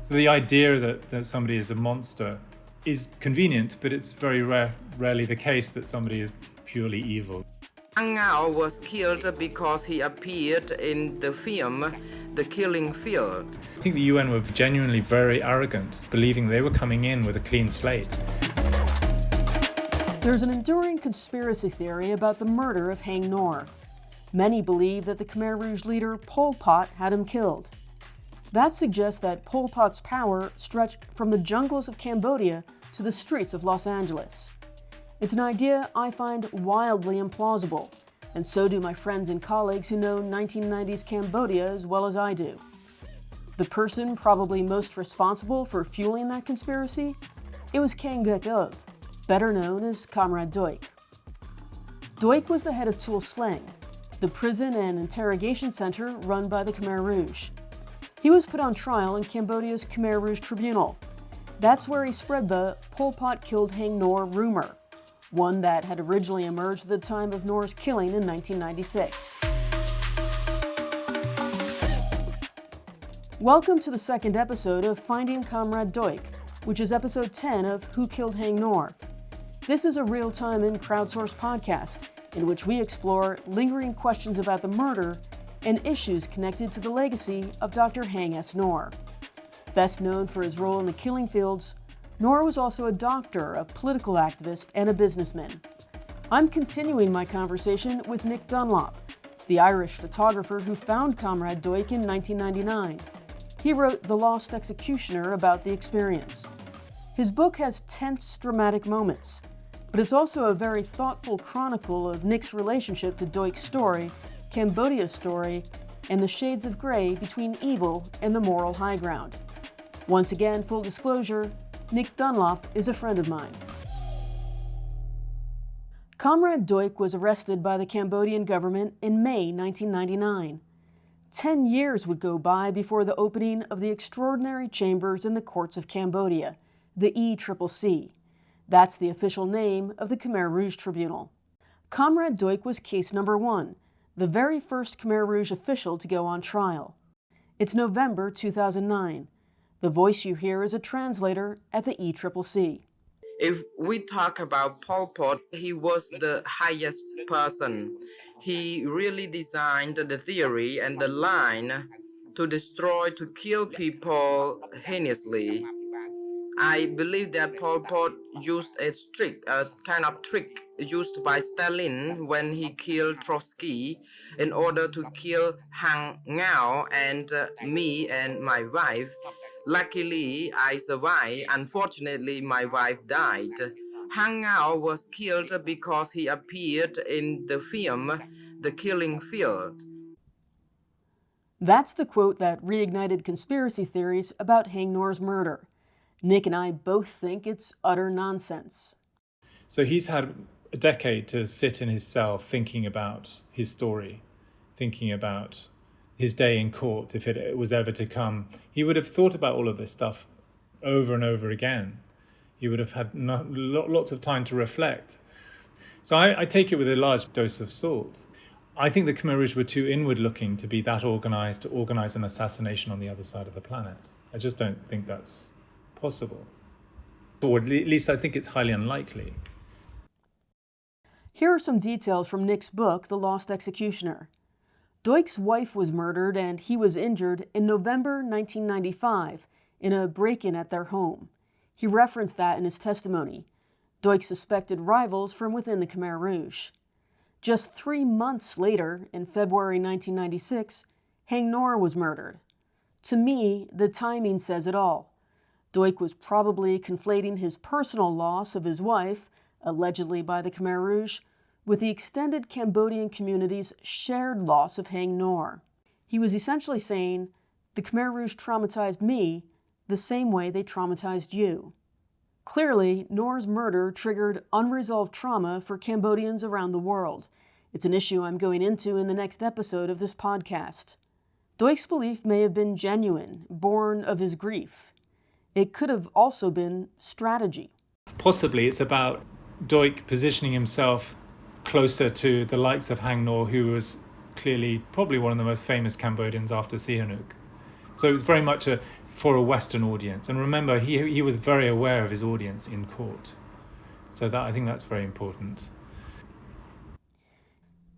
So the idea that somebody is a monster is convenient, but it's very rarely the case that somebody is purely evil. Haing Ngor was killed because he appeared in the film The Killing Field. I think the UN were genuinely very arrogant, believing they were coming in with a clean slate. There's an enduring conspiracy theory about the murder of Haing Ngor. Many believe that the Khmer Rouge leader Pol Pot had him killed. That suggests that Pol Pot's power stretched from the jungles of Cambodia to the streets of Los Angeles. It's an idea I find wildly implausible, and so do my friends and colleagues who know 1990s Cambodia as well as I do. The person probably most responsible for fueling that conspiracy? It was Kaing Guek Eav, better known as Comrade Duch. Duch was the head of Tuol Sleng, the prison and interrogation center run by the Khmer Rouge. He was put on trial in Cambodia's Khmer Rouge tribunal. That's where he spread the Pol Pot killed Haing Ngor rumor, one that had originally emerged at the time of Ngor's killing in 1996. Welcome to the second episode of Finding Comrade Duch, which is episode 10 of Who Killed Haing Ngor. This is a real-time and crowdsourced podcast in which we explore lingering questions about the murder and issues connected to the legacy of Dr. Haing S. Ngor. Best known for his role in the killing fields, Ngor was also a doctor, a political activist, and a businessman. I'm continuing my conversation with Nic Dunlop, the Irish photographer who found Comrade Duch in 1999. He wrote The Lost Executioner about the experience. His book has tense, dramatic moments, but it's also a very thoughtful chronicle of Nic's relationship to Duch's story, Cambodia's story, and the shades of gray between evil and the moral high ground. Once again, full disclosure, Nic Dunlop is a friend of mine. Comrade Duch was arrested by the Cambodian government in May 1999. 10 years would go by before the opening of the extraordinary chambers in the courts of Cambodia, the ECCC. That's the official name of the Khmer Rouge Tribunal. Comrade Duch was case number 1, the very first Khmer Rouge official to go on trial. It's November 2009. The voice you hear is a translator at the ECCC. If we talk about Pol Pot, he was the highest person. He really designed the theory and the line to destroy, to kill people heinously. I believe that Pol Pot used a kind of trick used by Stalin when he killed Trotsky in order to kill Haing Ngor and me and my wife. Luckily, I survived. Unfortunately, my wife died. Haing Ngor was killed because he appeared in the film The Killing Field. That's the quote that reignited conspiracy theories about Haing Ngor's murder. Nic and I both think it's utter nonsense. So he's had a decade to sit in his cell thinking about his story, thinking about his day in court, if it was ever to come. He would have thought about all of this stuff over and over again. He would have had lots of time to reflect. So I take it with a large dose of salt. I think the Khmer Rouge were too inward-looking to be that organized, to organize an assassination on the other side of the planet. I just don't think that's possible. Or at least I think it's highly unlikely. Here are some details from Nic's book, The Lost Executioner. Duch's wife was murdered and he was injured in November 1995 in a break-in at their home. He referenced that in his testimony. Duch suspected rivals from within the Khmer Rouge. Just 3 months later, in February 1996, Haing Ngor was murdered. To me, the timing says it all. Duch was probably conflating his personal loss of his wife, allegedly by the Khmer Rouge, with the extended Cambodian community's shared loss of Haing Ngor. He was essentially saying, the Khmer Rouge traumatized me the same way they traumatized you. Clearly, Ngor's murder triggered unresolved trauma for Cambodians around the world. It's an issue I'm going into in the next episode of this podcast. Duch's belief may have been genuine, born of his grief. It could have also been strategy. Possibly it's about Duch positioning himself closer to the likes of Haing Ngor, who was clearly probably one of the most famous Cambodians after Sihanouk. So it was very much for a Western audience. And remember, he was very aware of his audience in court. So I think that's very important.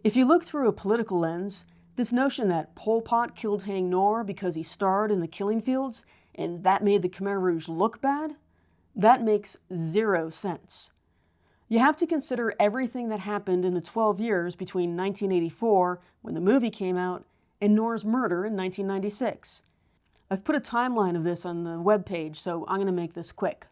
If you look through a political lens, this notion that Pol Pot killed Haing Ngor because he starred in the killing fields and that made the Khmer Rouge look bad, that makes zero sense. You have to consider everything that happened in the 12 years between 1984, when the movie came out, and Ngor's murder in 1996. I've put a timeline of this on the webpage, so I'm going to make this quick.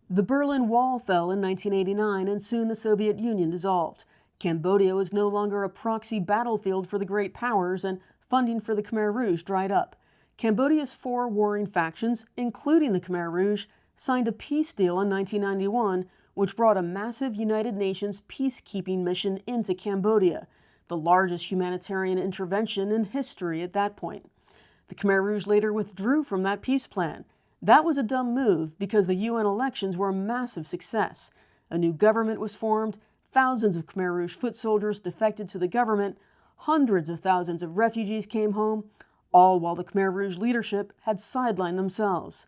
The Berlin Wall fell in 1989, and soon the Soviet Union dissolved. Cambodia was no longer a proxy battlefield for the great powers, and funding for the Khmer Rouge dried up. Cambodia's 4 warring factions, including the Khmer Rouge, signed a peace deal in 1991, which brought a massive United Nations peacekeeping mission into Cambodia, the largest humanitarian intervention in history at that point. The Khmer Rouge later withdrew from that peace plan. That was a dumb move because the UN elections were a massive success. A new government was formed, thousands of Khmer Rouge foot soldiers defected to the government, hundreds of thousands of refugees came home, all while the Khmer Rouge leadership had sidelined themselves.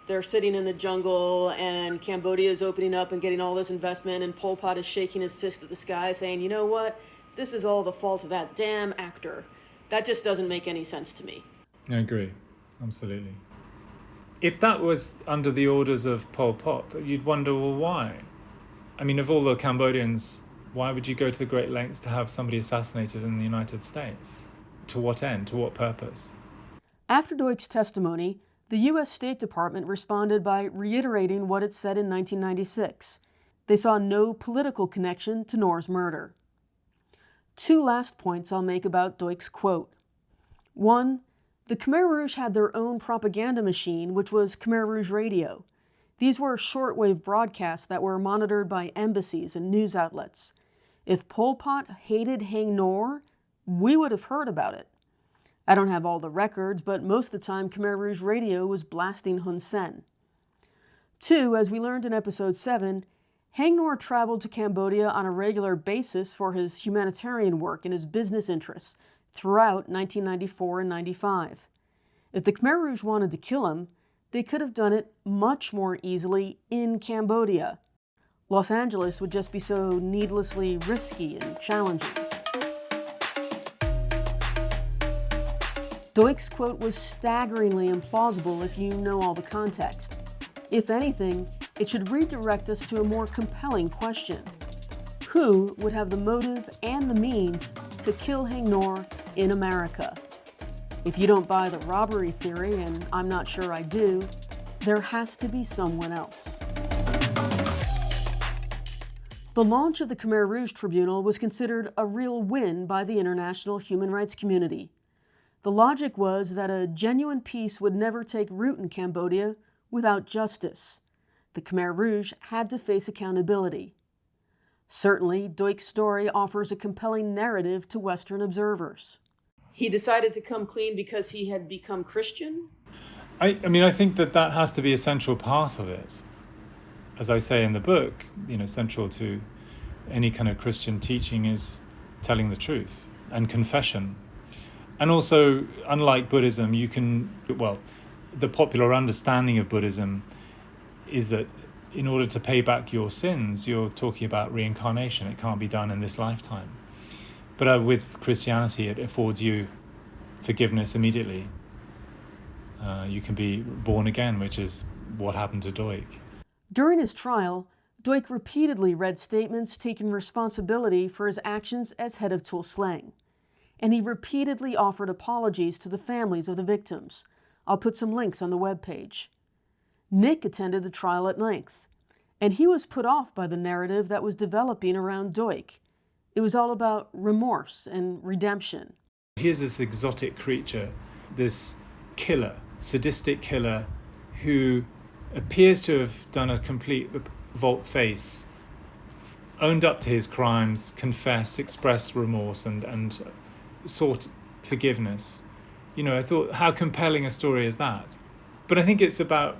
They're sitting in the jungle, and Cambodia is opening up and getting all this investment, and Pol Pot is shaking his fist at the sky saying, you know what, this is all the fault of that damn actor. That just doesn't make any sense to me. I agree, absolutely. If that was under the orders of Pol Pot, you'd wonder, well, why? I mean, of all the Cambodians, why would you go to the great lengths to have somebody assassinated in the United States? To what end? To what purpose? After Duch's testimony, the U.S. State Department responded by reiterating what it said in 1996. They saw no political connection to Ngor's murder. 2 last points I'll make about Duch's quote. 1. The Khmer Rouge had their own propaganda machine, which was Khmer Rouge Radio. These were shortwave broadcasts that were monitored by embassies and news outlets. If Pol Pot hated Haing Ngor, we would have heard about it. I don't have all the records, but most of the time Khmer Rouge Radio was blasting Hun Sen. 2, as we learned in episode 7, Haing Ngor traveled to Cambodia on a regular basis for his humanitarian work and his business interests throughout 1994 and 95. If the Khmer Rouge wanted to kill him, they could have done it much more easily in Cambodia. Los Angeles would just be so needlessly risky and challenging. Duch's quote was staggeringly implausible if you know all the context. If anything, it should redirect us to a more compelling question. Who would have the motive and the means to kill Haing Ngor in America? If you don't buy the robbery theory, and I'm not sure I do, there has to be someone else. The launch of the Khmer Rouge Tribunal was considered a real win by the international human rights community. The logic was that a genuine peace would never take root in Cambodia without justice. The Khmer Rouge had to face accountability. Certainly, Duch's story offers a compelling narrative to Western observers. He decided to come clean because he had become Christian? I think that has to be a central part of it. As I say in the book, central to any kind of Christian teaching is telling the truth and confession. And also, unlike Buddhism, the popular understanding of Buddhism is that in order to pay back your sins, you're talking about reincarnation. It can't be done in this lifetime. But with Christianity, it affords you forgiveness immediately. You can be born again, which is what happened to Duch. During his trial, Duch repeatedly read statements taking responsibility for his actions as head of Tuol Sleng. And he repeatedly offered apologies to the families of the victims. I'll put some links on the webpage. Nic attended the trial at length, and he was put off by the narrative that was developing around Duch. It was all about remorse and redemption. Here's this exotic creature, this killer, sadistic killer, who appears to have done a complete volte-face, owned up to his crimes, confessed, expressed remorse, and sought forgiveness. I thought, how compelling a story is that? But I think it's about,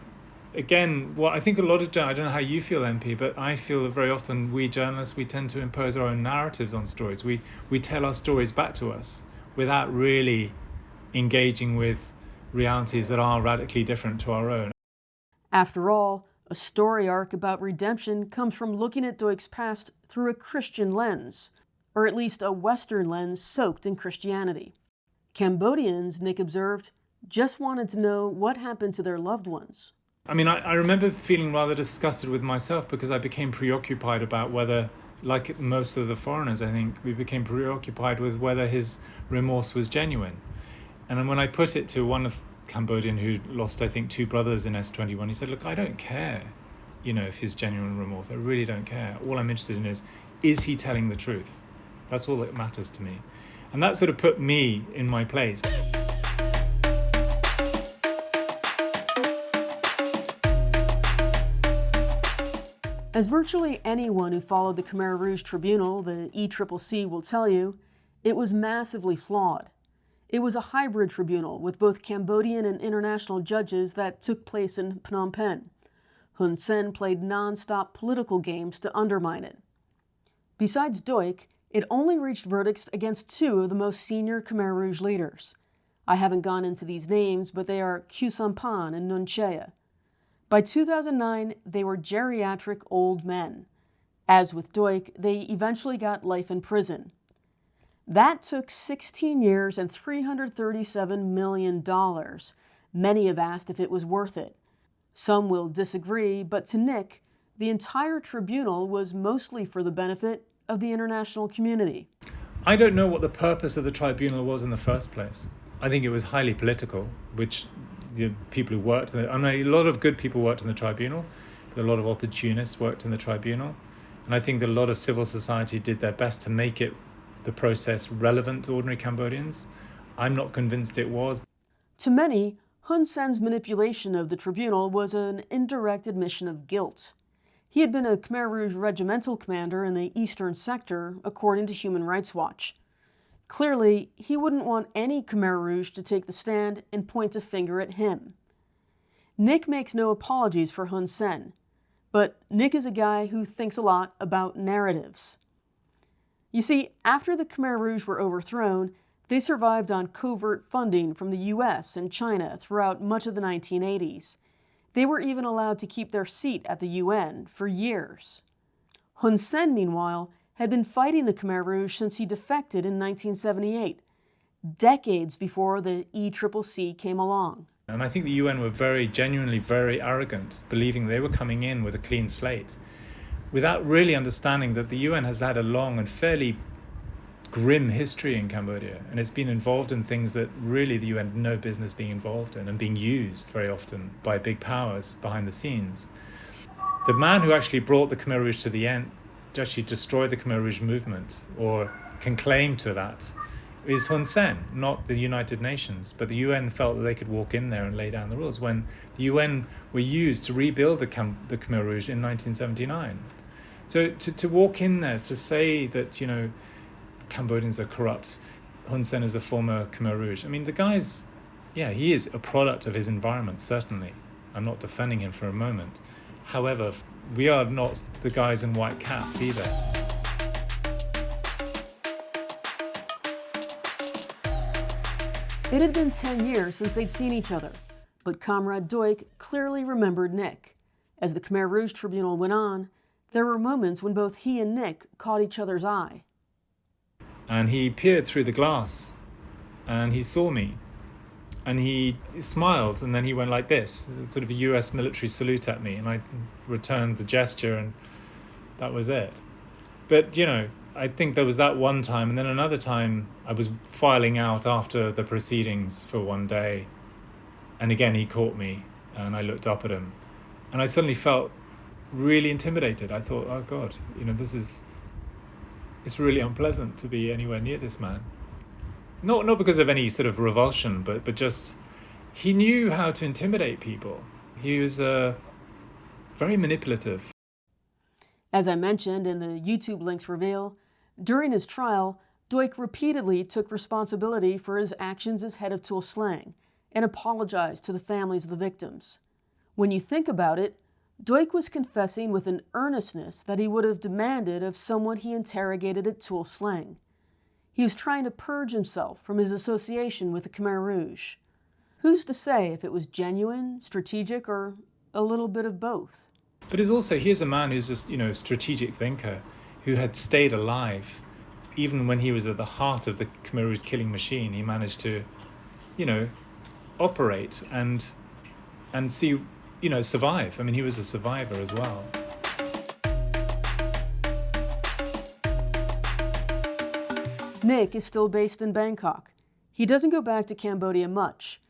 again, what I think a lot of journalists, I don't know how you feel, MP, but I feel that very often we journalists, we tend to impose our own narratives on stories. We tell our stories back to us without really engaging with realities that are radically different to our own. After all, a story arc about redemption comes from looking at Duch's past through a Christian lens, or at least a Western lens soaked in Christianity. Cambodians, Nic observed, just wanted to know what happened to their loved ones. I mean, I remember feeling rather disgusted with myself because I became preoccupied about whether, like most of the foreigners, I think, we became preoccupied with whether his remorse was genuine. And then when I put it to one of Cambodian who lost, I think, 2 brothers in S21, he said, look, I don't care, if his genuine remorse. I really don't care. All I'm interested in is he telling the truth? That's all that matters to me. And that sort of put me in my place. As virtually anyone who followed the Khmer Rouge Tribunal, the ECCC, will tell you, it was massively flawed. It was a hybrid tribunal with both Cambodian and international judges that took place in Phnom Penh. Hun Sen played non-stop political games to undermine it. Besides Duch, it only reached verdicts against 2 of the most senior Khmer Rouge leaders. I haven't gone into these names, but they are Khieu Samphan and Nun Chea. By 2009, they were geriatric old men. As with Duch, they eventually got life in prison. That took 16 years and $337 million. Many have asked if it was worth it. Some will disagree, but to Nic, the entire tribunal was mostly for the benefit of the international community. I don't know what the purpose of the tribunal was in the first place. I think it was highly political, which the people who worked in it, a lot of good people worked in the tribunal, but a lot of opportunists worked in the tribunal. And I think that a lot of civil society did their best to make the process relevant to ordinary Cambodians. I'm not convinced it was. To many, Hun Sen's manipulation of the tribunal was an indirect admission of guilt. He had been a Khmer Rouge regimental commander in the eastern sector, according to Human Rights Watch. Clearly, he wouldn't want any Khmer Rouge to take the stand and point a finger at him. Nic makes no apologies for Hun Sen, but Nic is a guy who thinks a lot about narratives. You see, after the Khmer Rouge were overthrown, they survived on covert funding from the US and China throughout much of the 1980s. They were even allowed to keep their seat at the UN for years. Hun Sen, meanwhile, had been fighting the Khmer Rouge since he defected in 1978, decades before the ECCC came along. And I think the UN were genuinely very arrogant, believing they were coming in with a clean slate, without really understanding that the UN has had a long and fairly grim history in Cambodia, and it's been involved in things that really the UN had no business being involved in, and being used very often by big powers behind the scenes. The man who actually brought the Khmer Rouge to the end, to actually destroy the Khmer Rouge movement, or can claim to that, is Hun Sen, not the United Nations. But the UN felt that they could walk in there and lay down the rules when the UN were used to rebuild the Khmer Rouge in 1979. So to walk in there, to say that, Cambodians are corrupt, Hun Sen is a former Khmer Rouge. I mean, the guy's, he is a product of his environment, certainly. I'm not defending him for a moment. However, we are not the guys in white caps either. It had been 10 years since they'd seen each other, but Comrade Duch clearly remembered Nic. As the Khmer Rouge Tribunal went on, there were moments when both he and Nic caught each other's eye. And he peered through the glass, and he saw me, and he smiled, and then he went like this, sort of a US military salute at me, and I returned the gesture, and that was it. But, I think there was that one time, and then another time I was filing out after the proceedings for one day, and again he caught me, and I looked up at him, and I suddenly felt really intimidated. I thought, oh God, it's really unpleasant to be anywhere near this man. Not because of any sort of revulsion, but just he knew how to intimidate people. He was very manipulative. As I mentioned, and the YouTube links reveal, during his trial, Duch repeatedly took responsibility for his actions as head of Tuol Sleng and apologized to the families of the victims. When you think about it, Duch was confessing with an earnestness that he would have demanded of someone he interrogated at Tuol Sleng. He was trying to purge himself from his association with the Khmer Rouge. Who's to say if it was genuine, strategic, or a little bit of both? But here's a man who's just, a strategic thinker who had stayed alive. Even when he was at the heart of the Khmer Rouge killing machine, he managed to, operate and see, survive. I mean, he was a survivor as well. Nic is still based in Bangkok. He doesn't go back to Cambodia much,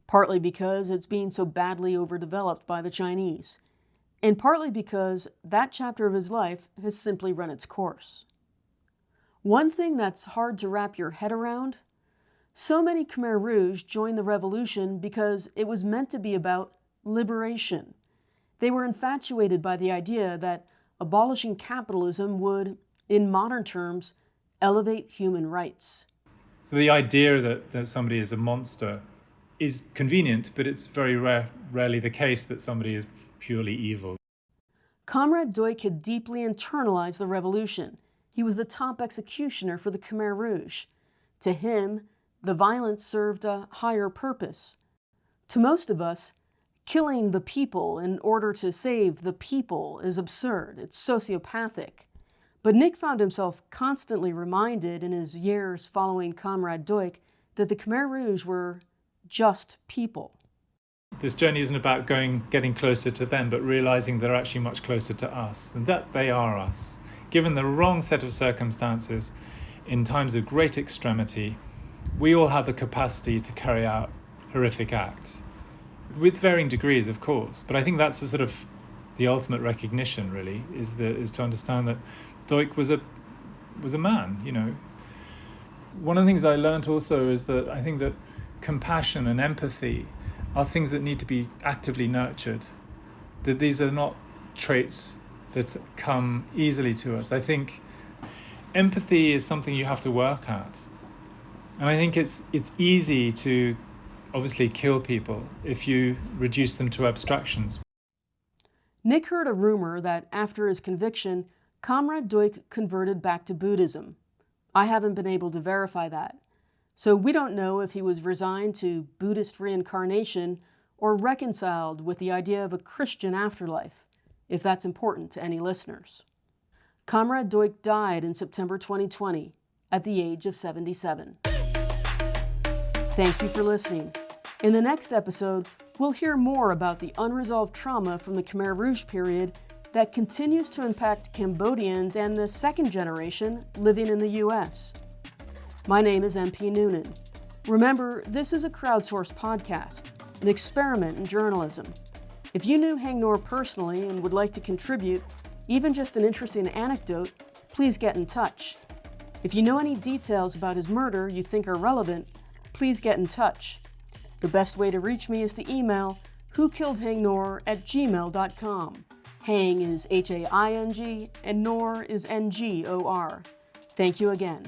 partly because it's being so badly overdeveloped by the Chinese, and partly because that chapter of his life has simply run its course. One thing that's hard to wrap your head around: so many Khmer Rouge joined the revolution because it was meant to be about liberation. They were infatuated by the idea that abolishing capitalism would, in modern terms, elevate human rights. So the idea that somebody is a monster is convenient, but it's very rarely the case that somebody is purely evil. Comrade Duch had deeply internalized the revolution. He was the top executioner for the Khmer Rouge. To him, the violence served a higher purpose. To most of us, killing the people in order to save the people is absurd. It's sociopathic. But Nic found himself constantly reminded in his years following Comrade Duch that the Khmer Rouge were just people. This journey isn't about getting closer to them, but realizing they're actually much closer to us, and that they are us. Given the wrong set of circumstances, in times of great extremity, we all have the capacity to carry out horrific acts, with varying degrees, of course. But I think that's the ultimate recognition, really, is to understand that Duch was a man. One of the things I learned also is that I think that compassion and empathy are things that need to be actively nurtured. That these are not traits that come easily to us. I think empathy is something you have to work at. And I think it's easy to obviously kill people if you reduce them to abstractions. Nic heard a rumor that after his conviction, Comrade Duch converted back to Buddhism. I haven't been able to verify that, so we don't know if he was resigned to Buddhist reincarnation or reconciled with the idea of a Christian afterlife, if that's important to any listeners. Comrade Duch died in September 2020 at the age of 77. Thank you for listening. In the next episode, we'll hear more about the unresolved trauma from the Khmer Rouge period that continues to impact Cambodians and the second generation living in the U.S. My name is MP Noonan. Remember, this is a crowdsourced podcast, an experiment in journalism. If you knew Haing Ngor personally and would like to contribute, even just an interesting anecdote, please get in touch. If you know any details about his murder you think are relevant, please get in touch. The best way to reach me is to email whokilledhaingngor@gmail.com. Haing is Haing and Ngor is Ngor. Thank you again.